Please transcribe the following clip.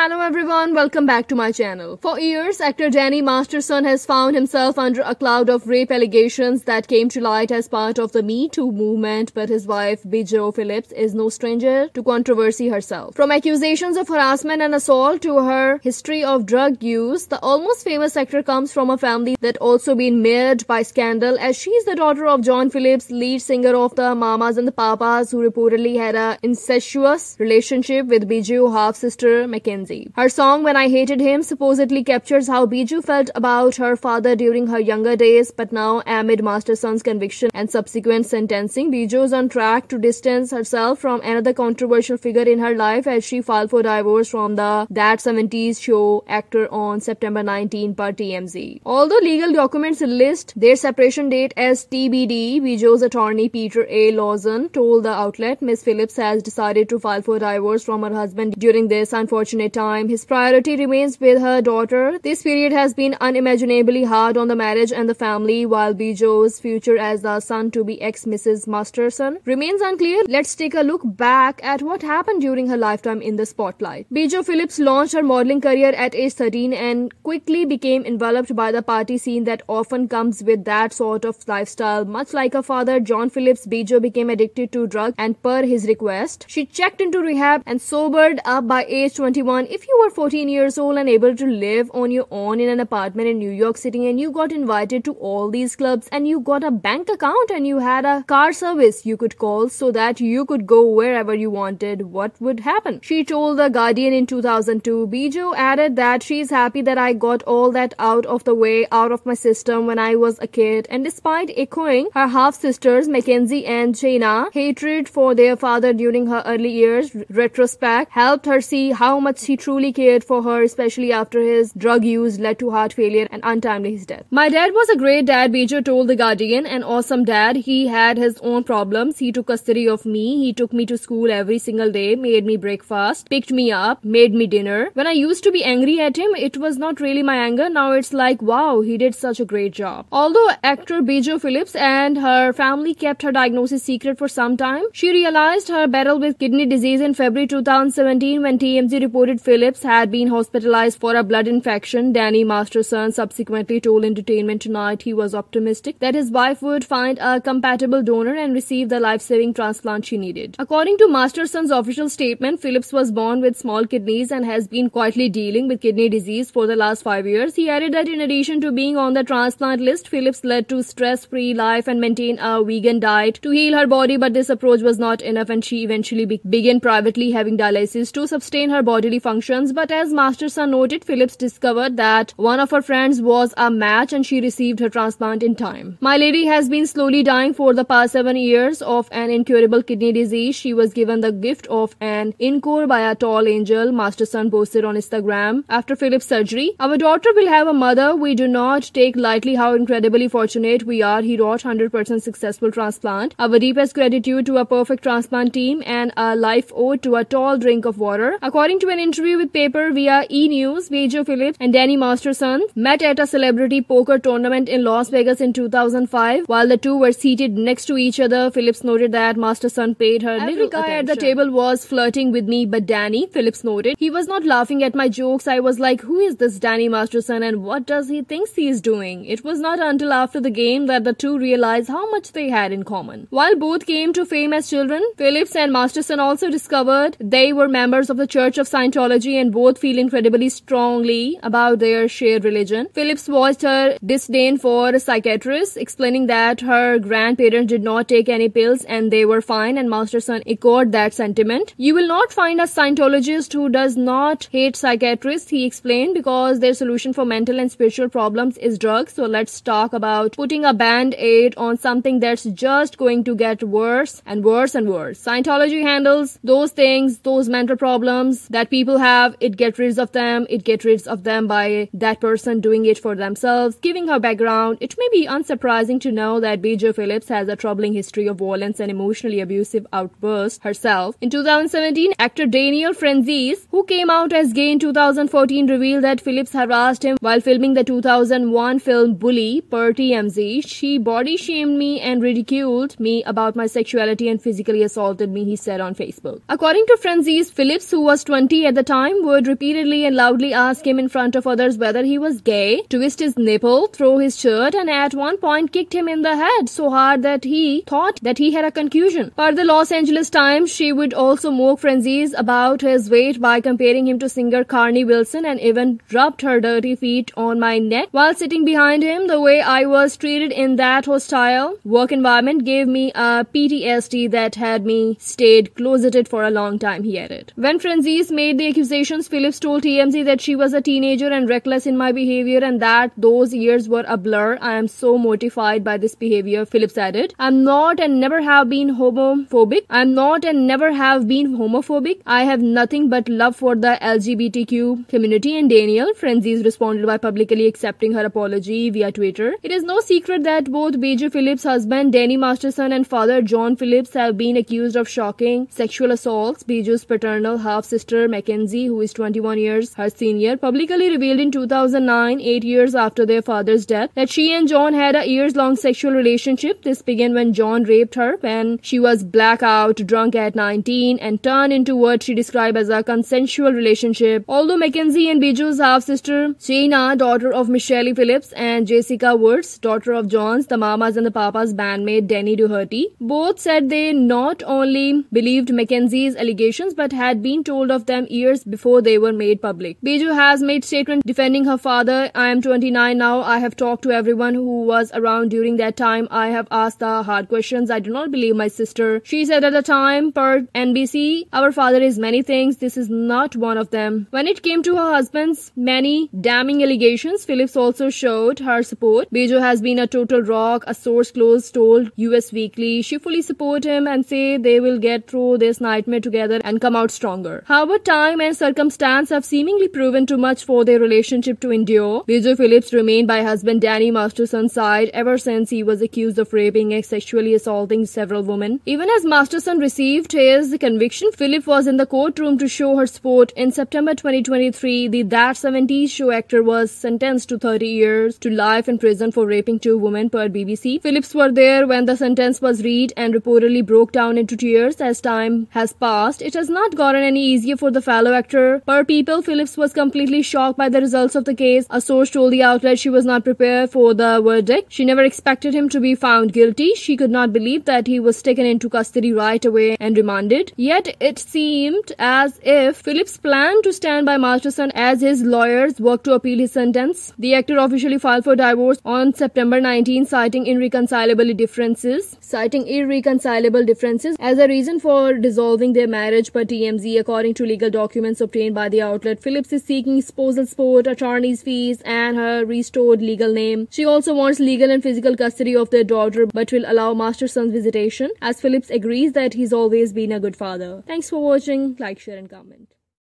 Hello everyone, welcome back to my channel. For years, actor Danny Masterson has found himself under a cloud of rape allegations that came to light as part of the Me Too movement, but his wife, Bijou Phillips, is no stranger to controversy herself. From accusations of harassment and assault to her history of drug use, the almost famous actor comes from a family that also been marred by scandal, as she is the daughter of John Phillips, lead singer of the Mamas and the Papas, who reportedly had an incestuous relationship with Bijou half-sister Mackenzie. Her song When I Hated Him supposedly captures how Bijou felt about her father during her younger days, but now amid Masterson's conviction and subsequent sentencing, Bijou is on track to distance herself from another controversial figure in her life as she filed for divorce from the That 70s Show actor on September 19 per TMZ. Although legal documents list their separation date as TBD, Bijou's attorney Peter A. Lawson told the outlet Ms. Phillips has decided to file for divorce from her husband during this unfortunate time. His priority remains with her daughter. This period has been unimaginably hard on the marriage and the family, while Bijou's future as the son-to-be ex-Mrs. Masterson remains unclear. Let's take a look back at what happened during her lifetime in the spotlight. Bijou Phillips launched her modeling career at age 13 and quickly became enveloped by the party scene that often comes with that sort of lifestyle. Much like her father, John Phillips, Bijou became addicted to drugs, and per his request, she checked into rehab and sobered up by age 21. If you were 14 years old and able to live on your own in an apartment in New York City and you got invited to all these clubs and you got a bank account and you had a car service you could call so that you could go wherever you wanted, what would happen? She told The Guardian in 2002. Bijou added that she's happy that I got all that out of the way, out of my system when I was a kid, and despite echoing her half-sisters Mackenzie and Shayna hatred for their father during her early years, retrospect helped her see how much he truly cared for her, especially after his drug use led to heart failure and untimely his death. My dad was a great dad, Bijou told The Guardian, an awesome dad. He had his own problems. He took custody of me. He took me to school every single day, made me breakfast, picked me up, made me dinner. When I used to be angry at him, it was not really my anger. Now it's like, wow, he did such a great job. Although actor Bijou Phillips and her family kept her diagnosis secret for some time, she realized her battle with kidney disease in February 2017 when TMZ reported Phillips had been hospitalized for a blood infection. Danny Masterson subsequently told Entertainment Tonight he was optimistic that his wife would find a compatible donor and receive the life-saving transplant she needed. According to Masterson's official statement, Phillips was born with small kidneys and has been quietly dealing with kidney disease for the last 5 years. He added that in addition to being on the transplant list, Phillips led to stress-free life and maintained a vegan diet to heal her body, but this approach was not enough and she eventually began privately having dialysis to sustain her bodily functions. But as Masterson noted, Phillips discovered that one of her friends was a match and she received her transplant in time. My lady has been slowly dying for the past 7 years of an incurable kidney disease. She was given the gift of an encore by a tall angel, Masterson posted on Instagram after Phillips' surgery. Our daughter will have a mother. We do not take lightly how incredibly fortunate we are, he wrote. 100% successful transplant. Our deepest gratitude to a perfect transplant team and a life ode to a tall drink of water. According to an interview with Paper via E! News, Bijou Phillips and Danny Masterson met at a celebrity poker tournament in Las Vegas in 2005. While the two were seated next to each other, Phillips noted that Masterson paid her little guy attention. At the table was flirting with me, but Danny, Phillips noted, he was not laughing at my jokes. I was like, who is this Danny Masterson and what does he think he is doing? It was not until after the game that the two realized how much they had in common. While both came to fame as children, Phillips and Masterson also discovered they were members of the Church of Scientology and both feel incredibly strongly about their shared religion. Phillips voiced her disdain for psychiatrists, explaining that her grandparents did not take any pills and they were fine, and Masterson echoed that sentiment. You will not find a Scientologist who does not hate psychiatrists, he explained, because their solution for mental and spiritual problems is drugs. So let's talk about putting a band-aid on something that's just going to get worse and worse and worse. Scientology handles those things, those mental problems that people have. It gets rid of them. It gets rid of them by that person doing it for themselves. Giving her background, it may be unsurprising to know that Bijou Phillips has a troubling history of violence and emotionally abusive outbursts herself. In 2017, actor Daniel Franzese, who came out as gay in 2014, revealed that Phillips harassed him while filming the 2001 film Bully. Per TMZ, she body shamed me and ridiculed me about my sexuality and physically assaulted me, he said on Facebook. According to Franzese, Phillips, who was 20 at the time, would repeatedly and loudly ask him in front of others whether he was gay, twist his nipple, throw his shirt, and at one point kicked him in the head so hard that he thought that he had a concussion. Per the Los Angeles Times, she would also mock Francis about his weight by comparing him to singer Carney Wilson, and even rubbed her dirty feet on my neck while sitting behind him. The way I was treated in that hostile work environment gave me a PTSD that had me stayed closeted for a long time, he added. When Francis made the accusations, Phillips told TMZ that she was a teenager and reckless in my behavior and that those years were a blur. I am so mortified by this behavior, Phillips added. I'm not and never have been homophobic. I have nothing but love for the LGBTQ community and Daniel, Francis responded by publicly accepting her apology via Twitter. It is no secret that both Bijou Phillips' husband Danny Masterson and father John Phillips have been accused of shocking sexual assaults. Bijou's paternal half-sister Mackenzie, who is 21 years her senior, publicly revealed in 2009, 8 years after their father's death, that she and John had a years-long sexual relationship. This began when John raped her when she was blackout drunk at 19 and turned into what she described as a consensual relationship. Although Mackenzie and Bijou's half-sister Jaina, daughter of Michelle Phillips, and Jessica Woods, daughter of John's, the Mamas and the Papas bandmate Danny Doherty, both said they not only believed Mackenzie's allegations but had been told of them years before they were made public. Bijou has made statement defending her father. I am 29 now. I have talked to everyone who was around during that time. I have asked the hard questions. I do not believe my sister. She said at the time, per NBC, our father is many things. This is not one of them. When it came to her husband's many damning allegations, Phillips also showed her support. Bijou has been a total rock, a source close told US Weekly. She fully support him and say they will get through this nightmare together and come out stronger. However, time and circumstance have seemingly proven too much for their relationship to endure. Bijou Phillips remained by husband Danny Masterson's side ever since he was accused of raping and sexually assaulting several women. Even as Masterson received his conviction, Phillips was in the courtroom to show her support. In September 2023, the That 70s Show actor was sentenced to 30 years to life in prison for raping 2 women, per BBC. Phillips were there when the sentence was read and reportedly broke down into tears. As time has passed, it has not gotten any easier for the fellow actor. Per People, Phillips was completely shocked by the results of the case. A source told the outlet she was not prepared for the verdict. She never expected him to be found guilty. She could not believe that he was taken into custody right away and remanded. Yet it seemed as if Phillips planned to stand by Masterson as his lawyers worked to appeal his sentence. The actor officially filed for divorce on September 19, citing irreconcilable differences as a reason for dissolving their marriage, per TMZ. According to legal documents obtained by the outlet, Phillips is seeking spousal support, attorney's fees, and her restored legal name. She also wants legal and physical custody of their daughter, but will allow Masterson's visitation, as Phillips agrees that he's always been a good father. Thanks for watching. Like, share, and comment.